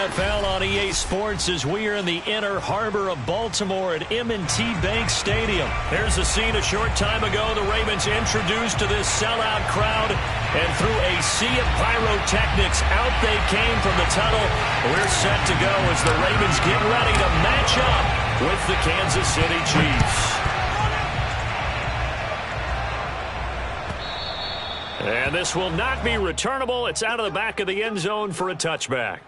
NFL on EA Sports as we are in the inner harbor of Baltimore at M&T Bank Stadium. There's a scene a short time ago the Ravens introduced to this sellout crowd, and through a sea of pyrotechnics, out they came from the tunnel. We're set to go as the Ravens get ready to match up with the Kansas City Chiefs. And this will not be returnable. It's out of the back of the end zone for a touchback.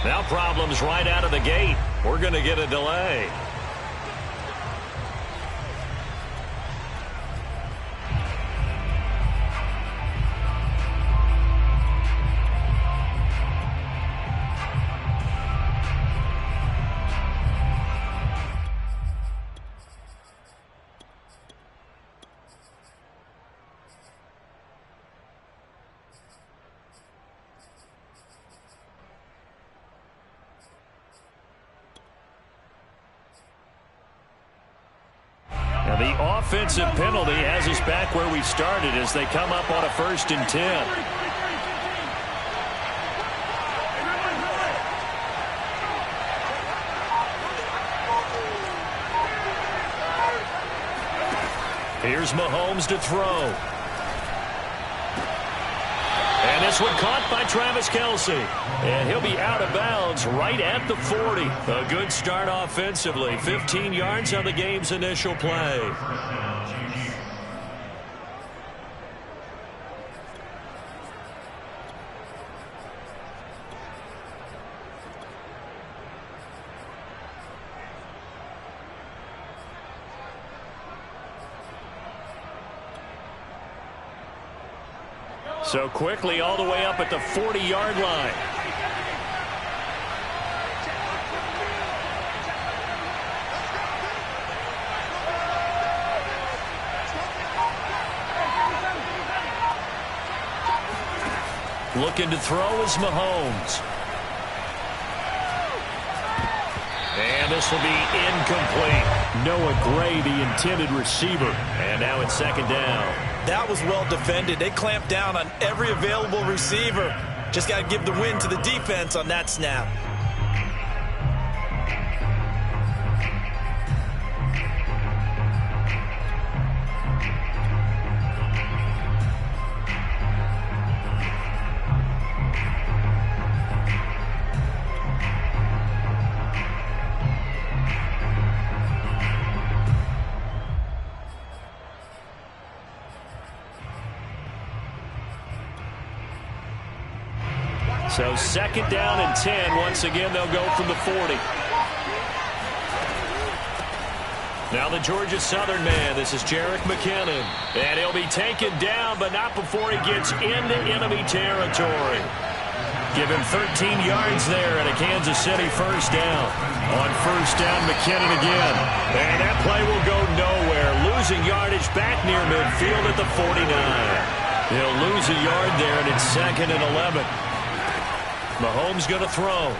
Now problems right out of the gate. We're going to get a delay. Now the offensive penalty has us back where we started as they come up on a 1st and 10. Here's Mahomes to throw. And this one caught by Travis Kelce. And he'll be out of bounds right at the 40. A good start offensively. 15 yards on the game's initial play. So quickly all the way up at the 40-yard line. Looking to throw is Mahomes. And And this will be incomplete. Noah Gray, the intended receiver. And now it's second down. That was well defended. They clamped down on every available receiver. Just got to give the win to the defense on that snap. So second down and 10. Once again, they'll go from the 40. Now the Georgia Southern man. This is Jerick McKinnon. And he'll be taken down, but not before he gets into enemy territory. Give him 13 yards there and a Kansas City first down. On first down, McKinnon again. And that play will go nowhere. Losing yardage back near midfield at the 49. He'll lose a yard there, and it's second and 11. Mahomes going to throw.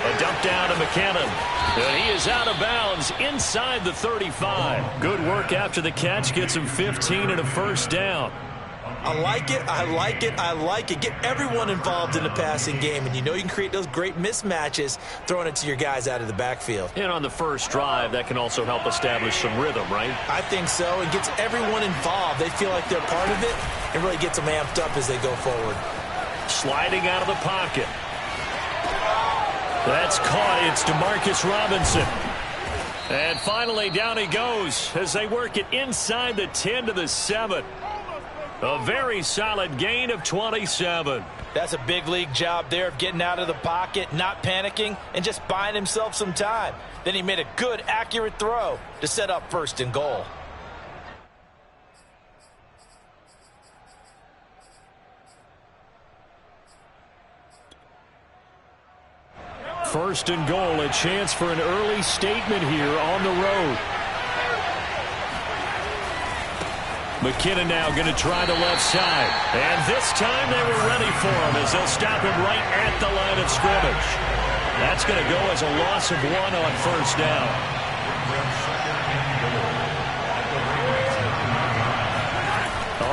A dump down to McKinnon. And he is out of bounds inside the 35. Good work after the catch. Gets him 15 and a first down. I like it. I like it. I like it. Get everyone involved in the passing game. And you know you can create those great mismatches throwing it to your guys out of the backfield. And on the first drive, that can also help establish some rhythm, right? I think so. It gets everyone involved. They feel like they're part of it. It really gets them amped up as they go forward. Sliding out of the pocket. That's caught. It's Demarcus Robinson. And finally, down he goes as they work it inside the 10 to the 7. A very solid gain of 27. That's a big league job there of getting out of the pocket, not panicking, and just buying himself some time. Then he made a good, accurate throw to set up first and goal. First and goal, a chance for an early statement here on the road. McKinnon now going to try the left side. And this time they were ready for him as they'll stop him right at the line of scrimmage. That's going to go as a loss of 1 on first down.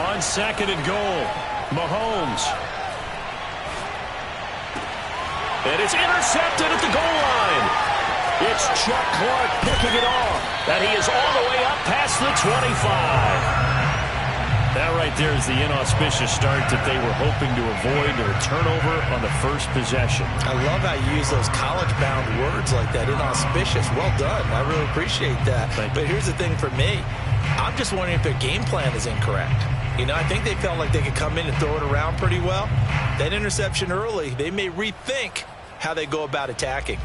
On second and goal, Mahomes. And it's intercepted at the goal line. It's Chuck Clark picking it off. And he is all the way up past the 25. That right there is the inauspicious start that they were hoping to avoid, or a turnover on the first possession. I love how you use those college-bound words like that, inauspicious. Well done. I really appreciate that. But here's the thing for me. I'm just wondering if their game plan is incorrect. You know, I think they felt like they could come in and throw it around pretty well. That interception early, they may rethink how they go about attacking.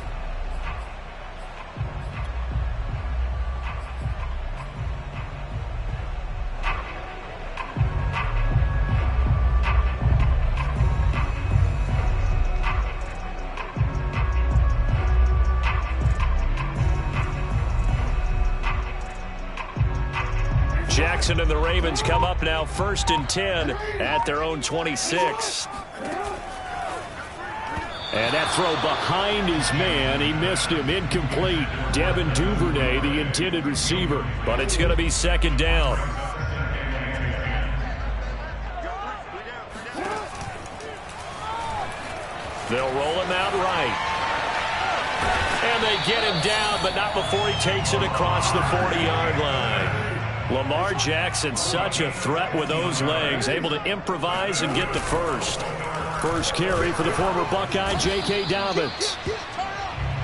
Jackson and the Ravens come up now first and 10 at their own 26. And that throw behind his man. He missed him. Incomplete. Devin Duvernay, the intended receiver. But it's going to be second down. They'll roll him out right. And they get him down, but not before he takes it across the 40-yard line. Lamar Jackson, such a threat with those legs, able to improvise and get the first. First carry for the former Buckeye, J.K. Dobbins.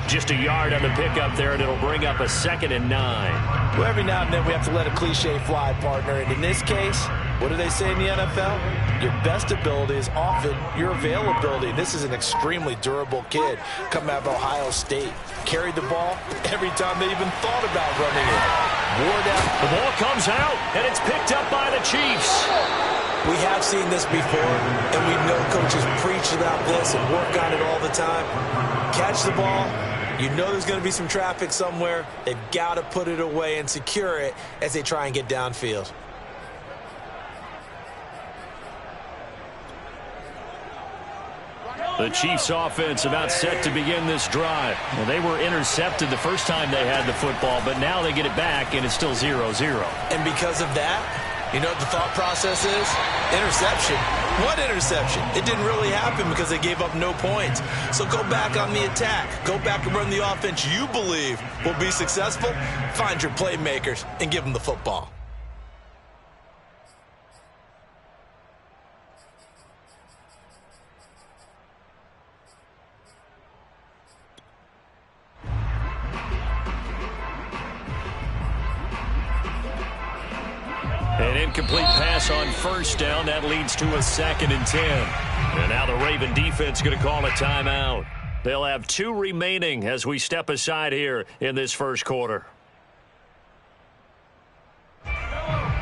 Just a yard on the pickup there, and it'll bring up a second and 9. Well, every now and then we have to let a cliche fly, partner. And in this case, what do they say in the NFL? Your best ability is often your availability. This is an extremely durable kid coming out of Ohio State. Carried the ball every time they even thought about running it. Wore down. The ball comes out, and it's picked up by the Chiefs. We have seen this before, and we know coaches preach about this and work on it all the time. Catch the ball. You know there's going to be some traffic somewhere. They've got to put it away and secure it as they try and get downfield. The Chiefs offense about set to begin this drive. Well, they were intercepted the first time they had the football, but now they get it back, and it's still 0-0. And because of that, you know what the thought process is? Interception. What interception? It didn't really happen because they gave up no points. So go back on the attack. Go back and run the offense you believe will be successful. Find your playmakers and give them the football. An incomplete pass on first down. That leads to a 2nd and 10. And now the Raven defense going to call a timeout. They'll have 2 remaining as we step aside here in this first quarter.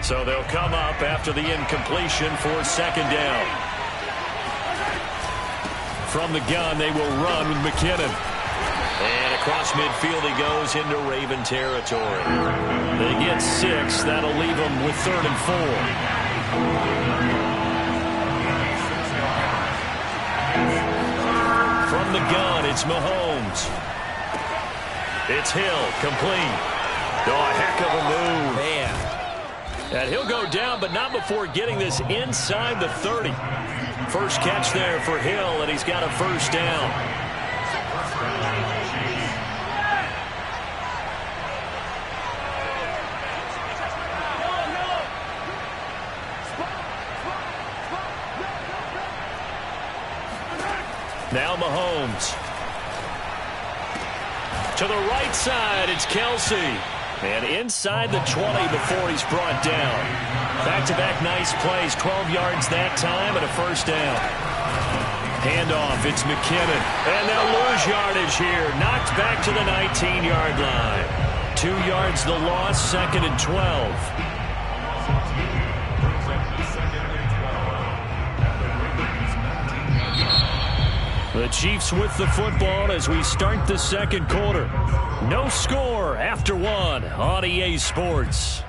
So they'll come up after the incompletion for 2nd down. From the gun, they will run with McKinnon. And across midfield he goes into Raven territory. They get 6. That'll leave them with 3rd and 4. From the gun, it's Mahomes. It's Hill, complete. Oh, a heck of a move. Man. And he'll go down, but not before getting this inside the 30. First catch there for Hill, and he's got a 1st down. Now Mahomes. To the right side, it's Kelsey. And inside the 20 before he's brought down. Back-to-back nice plays, 12 yards that time and a 1st down. Handoff, it's McKinnon. And they'll lose yardage here. Knocked back to the 19-yard line. 2 yards the loss, 2nd and 12. The Chiefs with the football as we start the 2nd quarter. No score after 1 on EA Sports.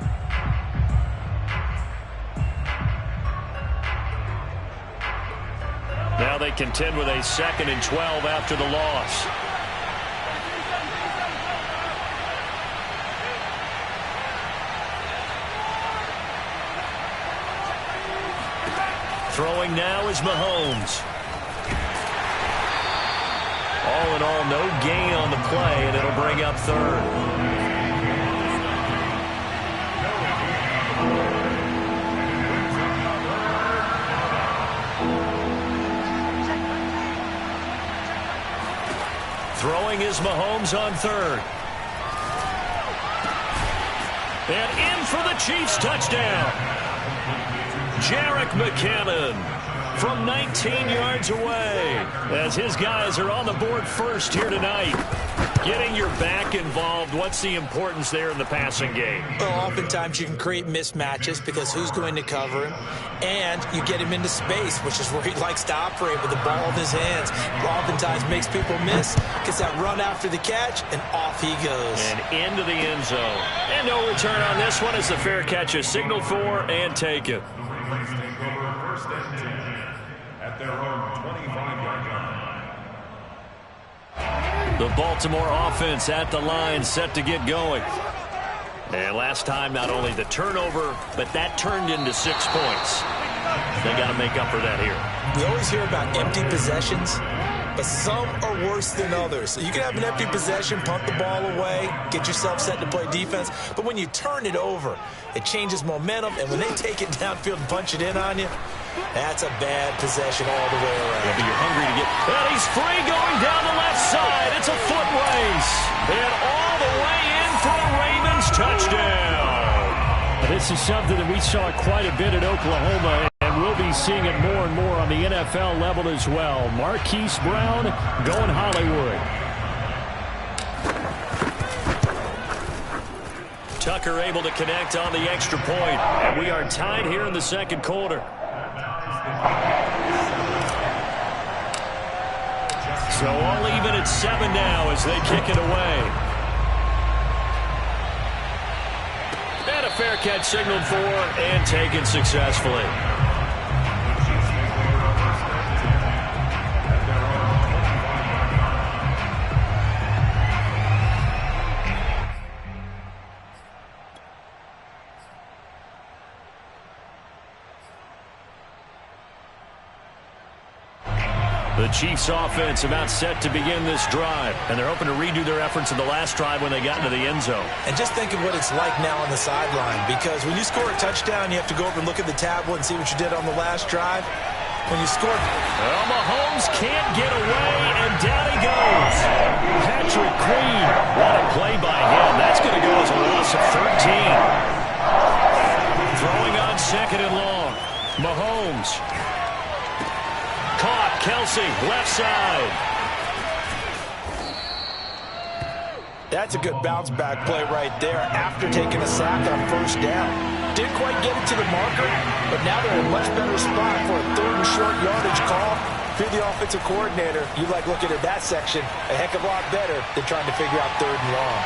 Now they contend with a 2nd and 12 after the loss. Throwing now is Mahomes. All in all, no gain on the play, and it'll bring up 3rd. Throwing is Mahomes on 3rd. And in for the Chiefs touchdown. Jerick McKinnon from 19 yards away as his guys are on the board first here tonight. Getting your back involved, what's the importance there in the passing game? Well, oftentimes you can create mismatches because who's going to cover him? And you get him into space, which is where he likes to operate with the ball in his hands. Oftentimes makes people miss, gets that run after the catch, and off he goes. And into the end zone. And no return on this one as the fair catch is signaled for and taken. At their own 25-yard line. The Baltimore offense at the line, set to get going. And last time, not only the turnover, but that turned into 6 points. They got to make up for that here. We always hear about empty possessions, but some are worse than others. So you can have an empty possession, punt the ball away, get yourself set to play defense. But when you turn it over, it changes momentum. And when they take it downfield and punch it in on you, that's a bad possession all the way around. Yeah, but you're hungry to get... And he's free going down the left side. It's a foot race. And all the way in for a Ravens touchdown. This is something that we saw quite a bit at Oklahoma, and we'll be seeing it more and more on the NFL level as well. Marquise Brown going Hollywood. Tucker able to connect on the extra point. And we are tied here in the 2nd quarter. So all even at 7 now as they kick it away. And a fair catch signaled for and taken successfully. The Chiefs offense about set to begin this drive, and they're hoping to redo their efforts in the last drive when they got into the end zone. And just think of what it's like now on the sideline, because when you score a touchdown, you have to go over and look at the tablet and see what you did on the last drive. When you score... Well, Mahomes can't get away, and down he goes. Patrick Queen. What a play by him. That's going to go as a loss of 13. Throwing on second and long. Mahomes. Caught. Kelsey, left side. That's a good bounce-back play right there after taking a sack on first down. Didn't quite get it to the marker, but now they're in a much better spot for a third and short yardage call. If you're the offensive coordinator, you like looking at that section a heck of a lot better than trying to figure out third and long.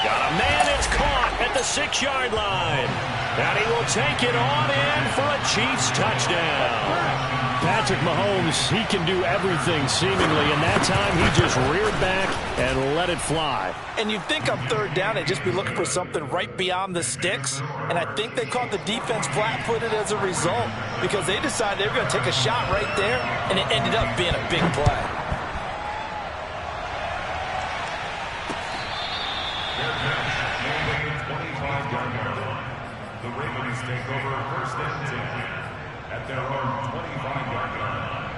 Got a man, it's caught at the 6-yard line. And he will take it on in for a Chiefs touchdown. Patrick Mahomes, he can do everything seemingly, and that time he just reared back and let it fly. And you'd think on third down they'd just be looking for something right beyond the sticks, and I think they caught the defense flat-footed as a result because they decided they were going to take a shot right there, and it ended up being a big play. The Ravens take over first and 10 at their own 25-yard line.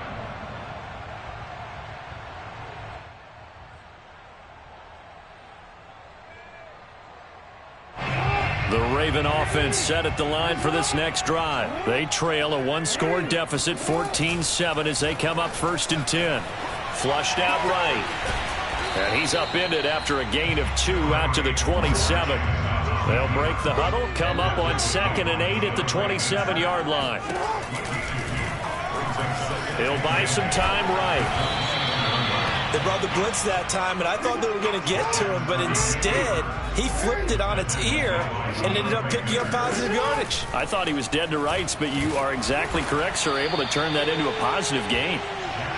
The Raven offense set at the line for this next drive. They trail a one-score deficit, 14-7, as they come up first and 10. Flushed out right. And he's upended after a gain of 2 out to the 27. They'll break the huddle, come up on 2nd and 8 at the 27-yard line. He'll buy some time right. They brought the blitz that time, and I thought they were going to get to him, but instead, he flipped it on its ear and ended up picking up positive yardage. I thought he was dead to rights, but you are exactly correct, sir, able to turn that into a positive gain.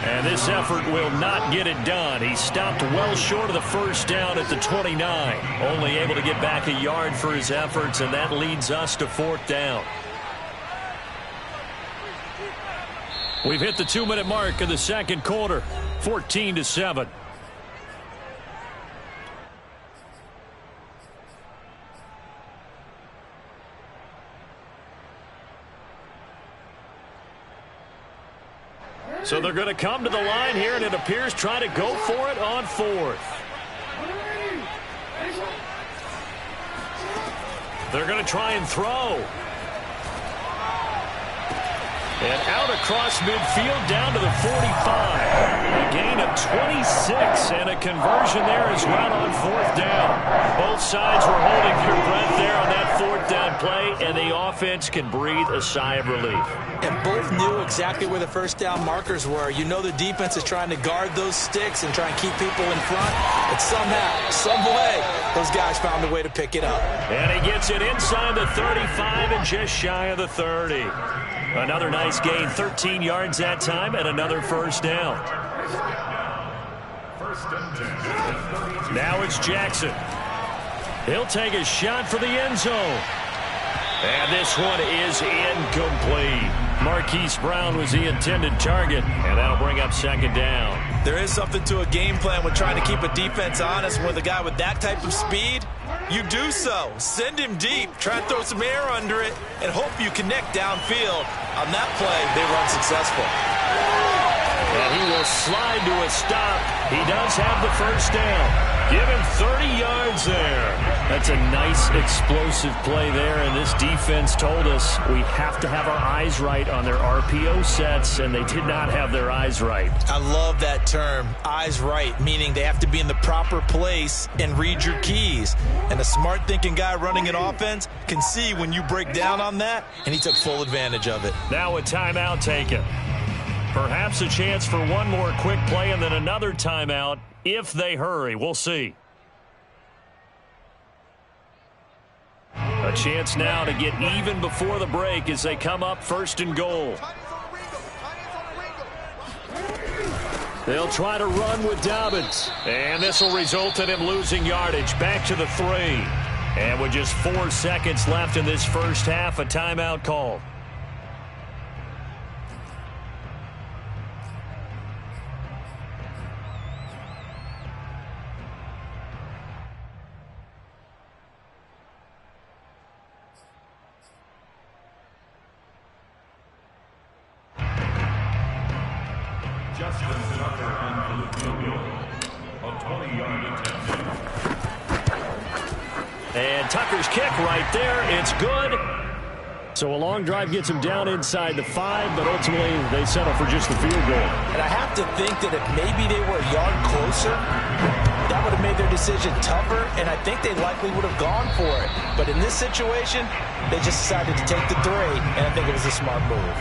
And this effort will not get it done. He stopped well short of the first down at the 29. Only able to get back a yard for his efforts, and that leads us to 4th down. We've hit the 2-minute mark of the second quarter, 14-7. So they're going to come to the line here, and it appears trying to go for it on 4th. They're going to try and throw. And out across midfield down to the 45. A gain of 26 and a conversion there as well on 4th down. Both sides were holding their breath there on that 4th down play, and the offense can breathe a sigh of relief. And both knew exactly where the first down markers were. You know the defense is trying to guard those sticks and try and keep people in front. But somehow, some way, those guys found a way to pick it up. And he gets it inside the 35 and just shy of the 30. Another nice gain, 13 yards that time, and another first down. Now it's Jackson. He'll take a shot for the end zone. And this one is incomplete. Marquise Brown was the intended target, and that'll bring up 2nd down. There is something to a game plan with trying to keep a defense honest. With a guy with that type of speed, you do so. Send him deep, try and throw some air under it, and hope you connect downfield. On that play, they were unsuccessful. And he will slide to a stop. He does have the first down. Give him 30 yards there. That's a nice explosive play there, and this defense told us we have to have our eyes right on their RPO sets, and they did not have their eyes right. I love that term, eyes right, meaning they have to be in the proper place and read your keys. And a smart thinking guy running an offense can see when you break down on that, and he took full advantage of it. Now a timeout taken. Perhaps a chance for one more quick play and then another timeout if they hurry. We'll see. A chance now to get even before the break as they come up 1st and goal. They'll try to run with Dobbins. And this will result in him losing yardage. Back to the 3. And with just 4 seconds left in this first half, a timeout call. And Tucker's kick right there. It's good. So a long drive gets him down inside the 5, but ultimately they settle for just the field goal. And I have to think that if maybe they were a yard closer, that would have made their decision tougher, and I think they likely would have gone for it. But in this situation, they just decided to take the 3, and I think it was a smart move.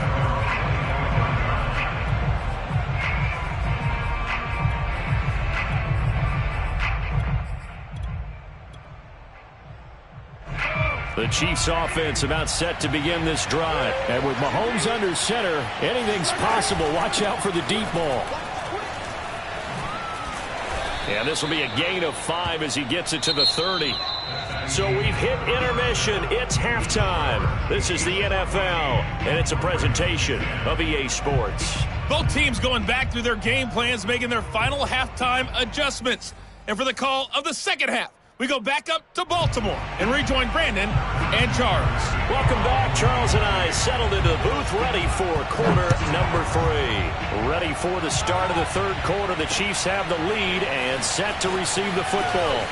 The Chiefs offense about set to begin this drive. And with Mahomes under center, anything's possible. Watch out for the deep ball. And this will be a gain of 5 as he gets it to the 30. So we've hit intermission. It's halftime. This is the NFL, and it's a presentation of EA Sports. Both teams going back through their game plans, making their final halftime adjustmts. And for the call of the second half, we go back up to Baltimore and rejoin Brandon and Charles. Welcome back. Charles and I settled into the booth, ready for quarter number 3. Ready for the start of the third quarter. The Chiefs have the lead and set to receive the football.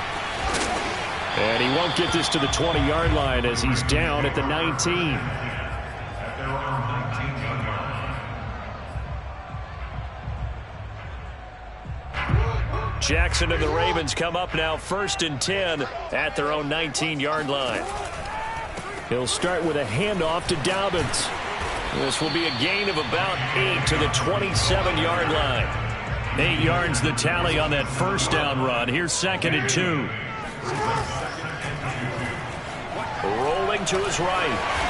And he won't get this to the 20-yard line as he's down at the 19. At their own 19-yard line. Jackson and the Ravens come up now 1st and 10 at their own 19-yard line. He'll start with a handoff to Dobbins. This will be a gain of about 8 to the 27-yard line. 8 yards the tally on that first down run. Here's 2nd and 2. Rolling to his right.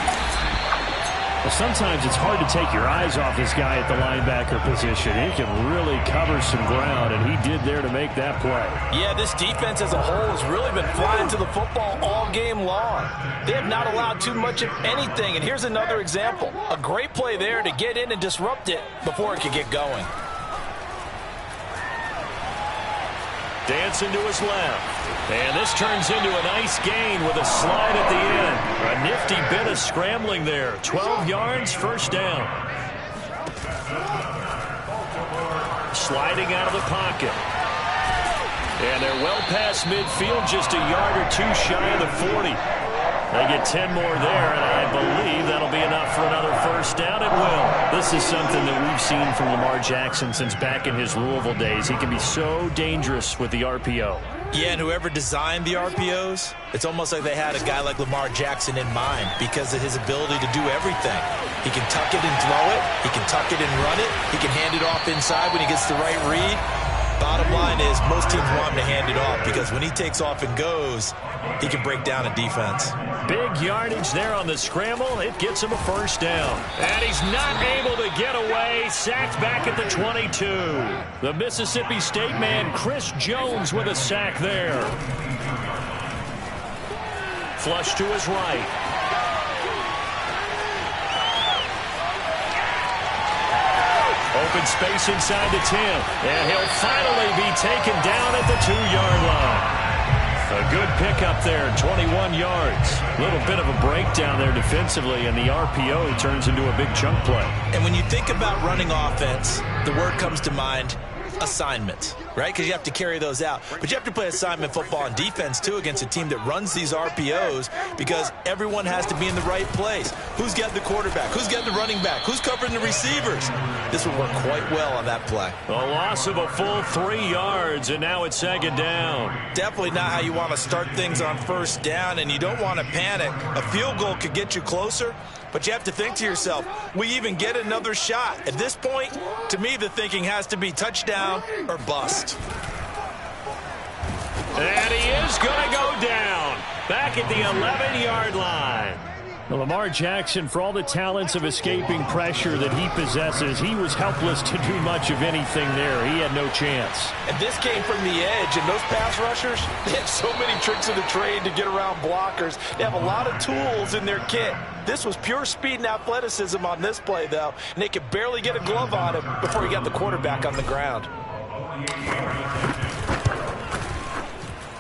Well, sometimes it's hard to take your eyes off this guy at the linebacker position. He can really cover some ground, and he did there to make that play. Yeah, this defense as a whole has really been flying to the football all game long. They have not allowed too much of anything, and here's another example. A great play there to get in and disrupt it before it could get going. Dancing to his left. And this turns into a nice gain with a slide at the end. A nifty bit of scrambling there. 12 yards, first down. Sliding out of the pocket. And they're well past midfield, just a yard or 2 shy of the 40. They get 10 more there, and I believe that'll be enough for another first down. It will. This is something that we've seen from Lamar Jackson since back in his Louisville days. He can be so dangerous with the RPO. Yeah, and whoever designed the RPOs, it's almost like they had a guy like Lamar Jackson in mind because of his ability to do everything. He can tuck it and throw it. He can tuck it and run it. He can hand it off inside when he gets the right read. Bottom line is most teams want him to hand it off because when he takes off and goes, he can break down a defense. Big yardage there on the scramble. It gets him a first down. And he's not able to get away. Sacked back at the 22. The Mississippi State man, Chris Jones, with a sack there. Flush to his right. Open space inside the 10. And he'll finally be taken down at the 2-yard line. A good pickup there, 21 yards. A little bit of a breakdown there defensively, and the RPO he turns into a big chunk play. And when you think about running offense, the word comes to mind, assignments, right? Because you have to carry those out. But you have to play assignment football on defense, too, against a team that runs these RPOs because everyone has to be in the right place. Who's got the quarterback? Who's got the running back? Who's covering the receivers? This will work quite well on that play. A loss of a full 3 yards, and now it's 2nd down. Definitely not how you want to start things on first down, and you don't want to panic. A field goal could get you closer, but you have to think to yourself, we even get another shot. At this point, to me, the thinking has to be touchdown or bust. And he is going to go down. Back at the 11-yard line. Well, Lamar Jackson, for all the talents of escaping pressure that he possesses, he was helpless to do much of anything there. He had no chance. And this came from the edge, and those pass rushers, they have so many tricks of the trade to get around blockers. They have a lot of tools in their kit. This was pure speed and athleticism on this play, though, and they could barely get a glove on him before he got the quarterback on the ground.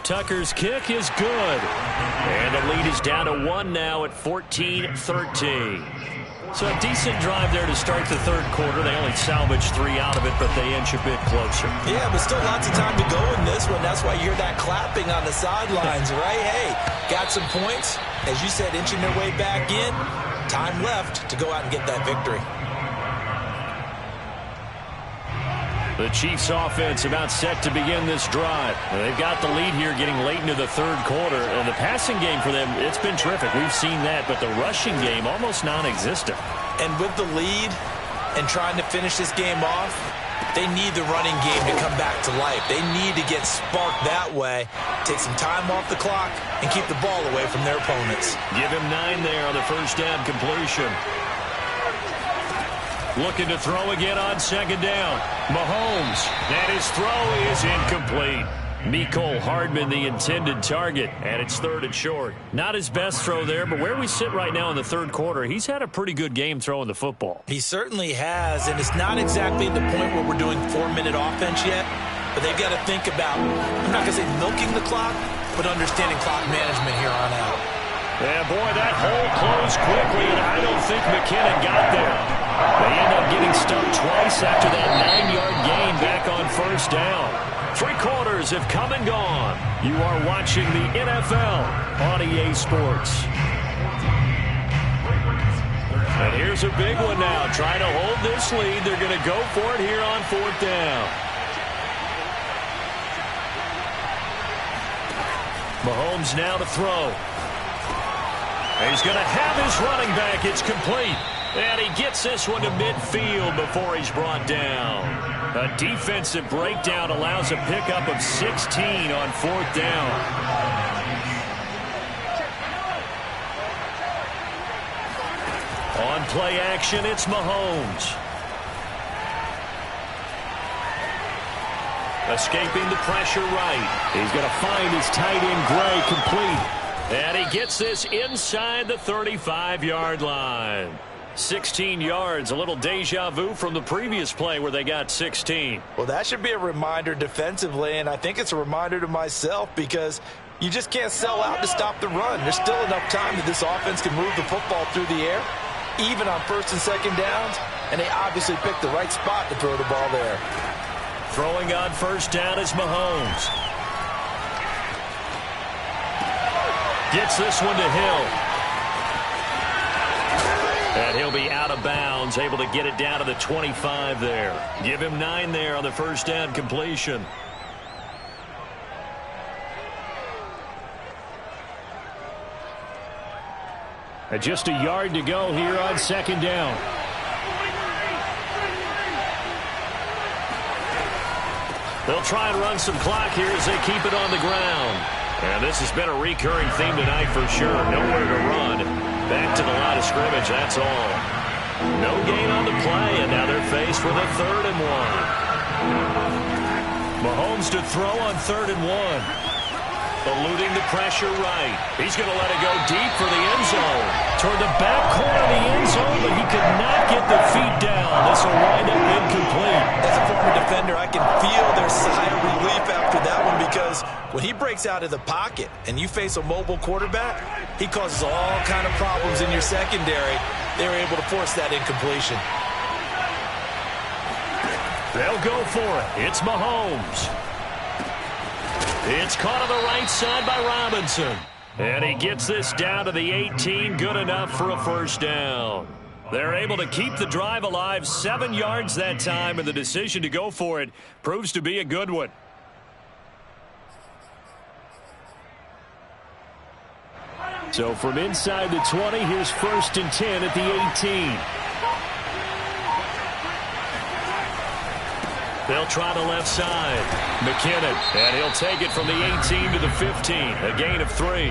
Tucker's kick is good. And the lead is down to 1 now at 14-13. So a decent drive there to start the third quarter. They only salvaged 3 out of it, but they inch a bit closer. Yeah, but still lots of time to go in this one. That's why you hear that clapping on the sidelines, right? Hey, got some points. As you said, inching their way back in. Time left to go out and get that victory. The Chiefs offense about set to begin this drive. They've got the lead here getting late into the third quarter. And the passing game for them, it's been terrific. We've seen that, but the rushing game almost non-existent. And with the lead and trying to finish this game off, they need the running game to come back to life. They need to get sparked that way, take some time off the clock, and keep the ball away from their opponents. Give him 9 there on the first down completion. Looking to throw again on second down. Mahomes, and his throw is incomplete. Mecole Hardman, the intended target, and it's 3rd and short. Not his best throw there, but where we sit right now in the third quarter, he's had a pretty good game throwing the football. He certainly has, and it's not exactly the point where we're doing 4-minute offense yet, but they've got to think about, I'm not going to say milking the clock, but understanding clock management here on out. Yeah, boy, that hole closed quickly, and I don't think McKinnon got there. They end up getting stumped twice after that 9-yard gain back on first down. 3 quarters have come and gone. You are watching the NFL on EA Sports. And here's a big one now. Trying to hold this lead. They're going to go for it here on 4th down. Mahomes now to throw. He's going to have his running back. It's complete. And he gets this one to midfield before he's brought down. A defensive breakdown allows a pickup of 16 on 4th down. On play action, it's Mahomes. Escaping the pressure right. He's going to find his tight end Gray complete. And he gets this inside the 35-yard line. 16 yards, a little deja vu from the previous play where they got 16. Well, that should be a reminder defensively, and I think it's a reminder to myself because you just can't sell out to stop the run. There's still enough time that this offense can move the football through the air, even on 1st and 2nd downs, and they obviously picked the right spot to throw the ball there. Throwing on 1st down is Mahomes. Gets this one to Hill. And he'll be out of bounds, able to get it down to the 25 there. Give him 9 there on the 1st down completion. And just a yard to go here on 2nd down. They'll try and run some clock here as they keep it on the ground. And this has been a recurring theme tonight for sure. Nowhere to run. Back to the line of scrimmage, that's all. No gain on the play, and now they're faced with a 3rd and 1. Mahomes to throw on 3rd and 1. Eluding the pressure right. He's going to let it go deep for the end zone. Toward the back corner of the end zone, but he could not get the feet down. This will wind up incomplete. As a former defender, I can feel their sigh of relief after that one because when he breaks out of the pocket and you face a mobile quarterback, he causes all kind of problems in your secondary. They were able to force that incompletion. They'll go for it. It's Mahomes. It's caught on the right side by Robinson. And he gets this down to the 18. Good enough for a 1st down. They're able to keep the drive alive. 7 yards that time, and the decision to go for it proves to be a good one. So from inside the 20, here's 1st and 10 at the 18. They'll try the left side. McKinnon, and he'll take it from the 18 to the 15. A gain of 3.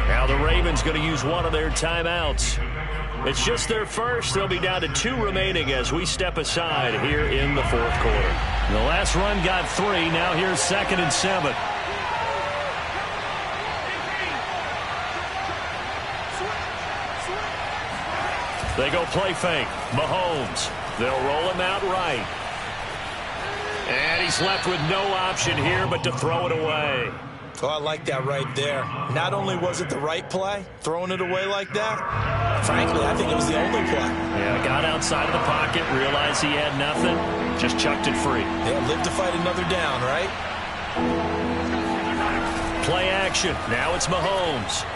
Now the Ravens going to use one of their timeouts. It's just their first. They'll be down to 2 remaining as we step aside here in the 4th quarter. The last run got 3. Now here's 2nd and 7. They go play fake. Mahomes. They'll roll him out right. And he's left with no option here but to throw it away. Oh, I like that right there. Not only was it the right play, throwing it away like that, frankly, I think it was the only play. Yeah, got outside of the pocket, realized he had nothing, just chucked it free. Yeah, live to fight another down, right? Play action. Now it's Mahomes.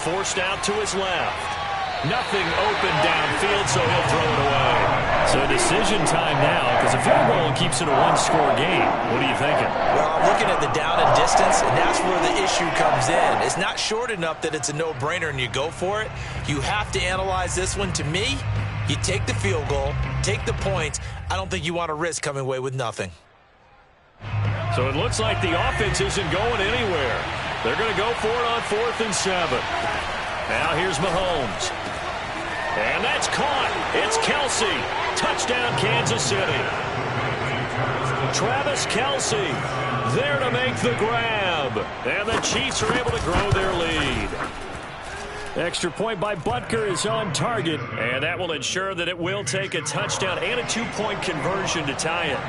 Forced out to his left. Nothing open downfield, so he'll throw it away. So decision time now, because a field goal keeps it a one-score game. What are you thinking? Well, I'm looking at the down and distance, and that's where the issue comes in. It's not short enough that it's a no-brainer and you go for it. You have to analyze this one. To me, you take the field goal, take the points. I don't think you want to risk coming away with nothing. So it looks like the offense isn't going anywhere. They're going to go for it on 4th and 7. Now here's Mahomes. And that's caught. It's Kelsey. Touchdown, Kansas City. Travis Kelsey there to make the grab. And the Chiefs are able to grow their lead. Extra point by Butker is on target. And that will ensure that it will take a touchdown and a 2-point conversion to tie it.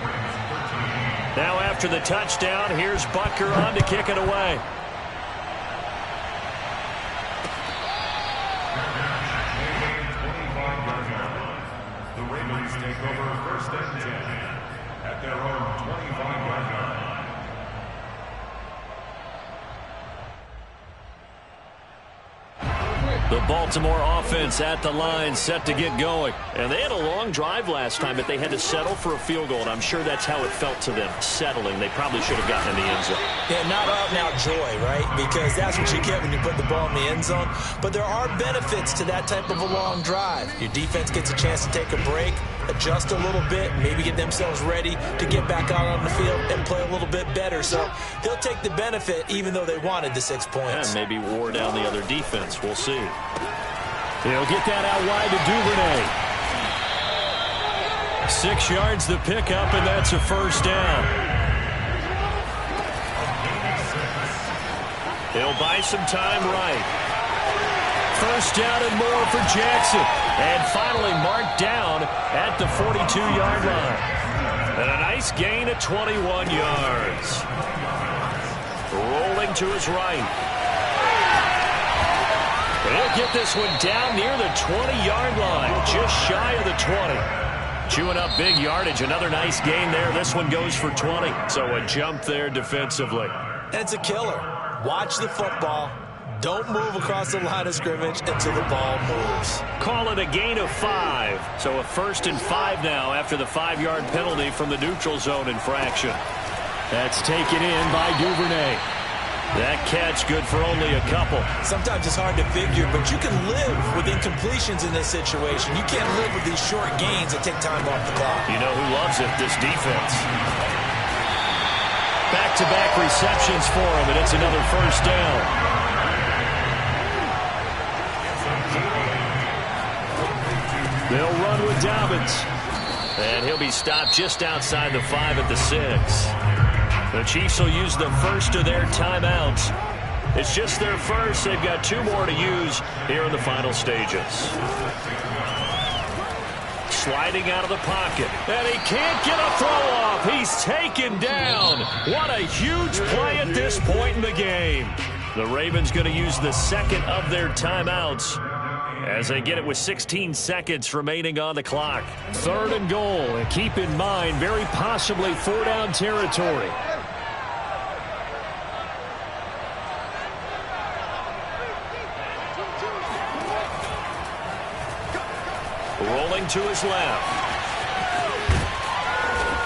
Now after the touchdown, here's Butker on to kick it away. Take over 1st and 10 at their own 25-yard line. The Baltimore offense at the line, set to get going. And they had a long drive last time, but they had to settle for a field goal, and I'm sure that's how it felt to them, settling. They probably should have gotten in the end zone. Yeah, not out-and-out joy, right? Because that's what you get when you put the ball in the end zone. But there are benefits to that type of a long drive. Your defense gets a chance to take a break, adjust a little bit, maybe get themselves ready to get back out on the field and play a little bit better. So they'll take the benefit even though they wanted the 6 points. And maybe wore down the other defense. We'll see. He'll get that out wide to Duvernay. 6 yards the pickup, and that's a first down. He'll buy some time right. First down and more for Jackson. And finally marked down at the 42-yard line. And a nice gain of 21 yards. Rolling to his right. He'll get this one down near the 20-yard line, just shy of the 20. Chewing up big yardage, another nice gain there. This one goes for 20, so a jump there defensively. And it's a killer. Watch the football. Don't move across the line of scrimmage until the ball moves. Call it a gain of 5, so a 1st and 5 now after the 5-yard penalty from the neutral zone infraction. That's taken in by Duvernay. That catch good for only a couple. Sometimes it's hard to figure, but you can live with incompletions in this situation. You can't live with these short gains that take time off the clock. You know who loves it? This defense. Back-to-back receptions for him, and it's another first down. They'll run with Dobbins. And he'll be stopped just outside the 5 at the 6. The Chiefs will use the first of their timeouts. It's just their first. They've got 2 more to use here in the final stages. Sliding out of the pocket. And he can't get a throw off. He's taken down. What a huge play at this point in the game. The Ravens going to use the second of their timeouts as they get it with 16 seconds remaining on the clock. 3rd and goal. And keep in mind, very possibly 4-down territory. Rolling to his left.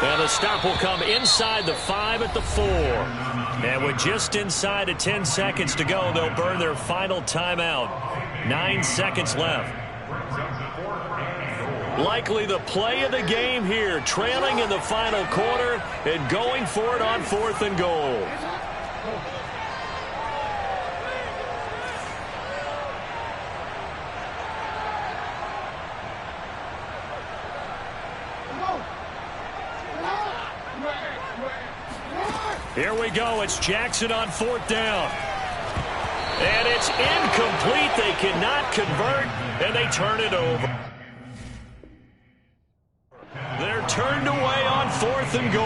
And the stop will come inside the 5 at the 4. And with just inside of 10 seconds to go, they'll burn their final timeout. 9 seconds left. Likely the play of the game here, trailing in the final quarter and going for it on 4th and goal. Here we go. It's Jackson on 4th down. And it's incomplete. They cannot convert, and they turn it over. They're turned away on on 4th and goal.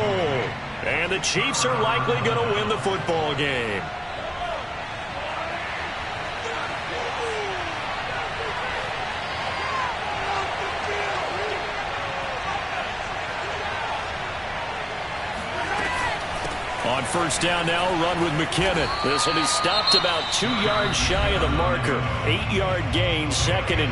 And the Chiefs are likely going to win the football game. On 1st down now, run with McKinnon. This will be stopped about 2 yards shy of the marker. 8-yard gain, 2nd and